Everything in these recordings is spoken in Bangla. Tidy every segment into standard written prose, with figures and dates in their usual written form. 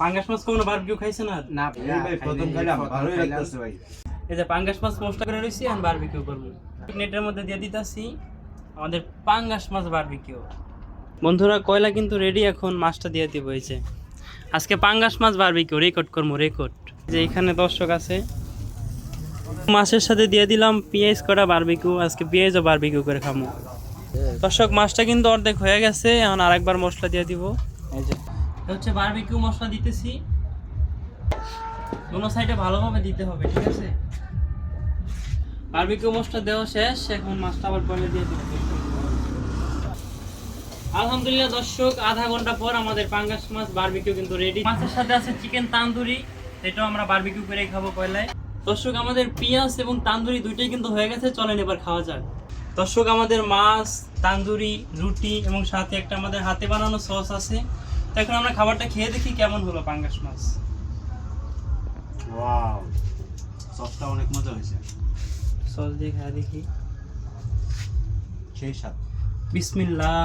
পাঙ্গাস মাছ কখনো বারবিকিউ খাইছেন? না ভাই প্রথম খাইলাম, ভালোই লাগতেছে ভাই। এই যে পাঙ্গাস মাছ মশলা করে রয়েছি আর বারবিকিউ করবো। নেটের মধ্যে দিয়ে দিতেছি আমাদের পাঙ্গাস মাছ বারবিকিউ। বন্ধুরা কয়লা কিন্তু রেডি, এখন মাছটা দিয়ে দিব। এই যে আজকে পাঙ্গাস মাছ বারবিকিউ রেকর্ড করবো, রেকর্ড। যে এখানে দর্শক আছে, মাছের সাথে দিয়ে দিলাম পেঁয়াজ করা বারবিকিউ। আজকে পেঁয়াজও বারবিকিউ করে খাবো। দর্শক মাছটা কিন্তু অর্ধেক হয়ে গেছে, এখন আরেকবার মশলা দিয়ে দিব। এই যে হচ্ছে বারবিকিউ মশলা দিতেছি, দোনো সাইডে ভালোভাবে দিতে হবে, ঠিক আছে? বারবিকিউ মশলা দেওয়া শেষ, এখন মাছটা আবার পরে দিয়ে দিব। আলহামদুলিল্লাহ দর্শক, আধা ঘন্টা পর আমাদের পাঙ্গাস মাছ বারবিকিউ কিন্তু রেডি। মাছের সাথে আছে চিকেন তান্দুরি, এটাও আমরা বারবিকিউ করে খাবো কয়লায়। দর্শক আমাদের পেঁয়াজ এবং তান্দুরি দুইটাই কিন্তু হয়ে গেছে, চলেন এবার খাওয়া যাক। দর্শক আমাদের মাছ, তান্দুরি, রুটি এবং সাথে একটা আমাদের হাতে বানানো সস আছে। তো এখন আমরা খাবারটা খেয়ে দেখি কেমন হলো পাঙ্গাস মাছ। ওয়াও, সসটা অনেক মজা হয়েছে। সস দিয়ে খাওয়া দেখি। সেই স্বাদ। বিসমিল্লাহ।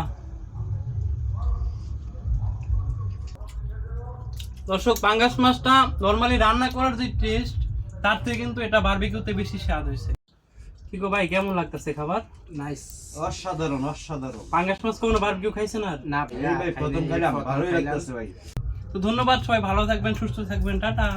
দর্শক পাঙ্গাস মাছটা নরমালি রান্না করার যে টেস্ট, তার থেকে কিন্তু এটা বারবিকিউতে বেশি স্বাদ হয়েছে। কি গো ভাই, কেমন লাগতেছে খাবার? নাইস, অসাধারণ অসাধারণ। পাঙ্গাস মাছ কখনো বারবিকিউ খাইছেন? না ভাই প্রথম খাইলাম, ভালোই লাগতেছে ভাই। তো ধন্যবাদ, সবাই ভালো থাকবেন, সুস্থ থাকবেন, টাটা।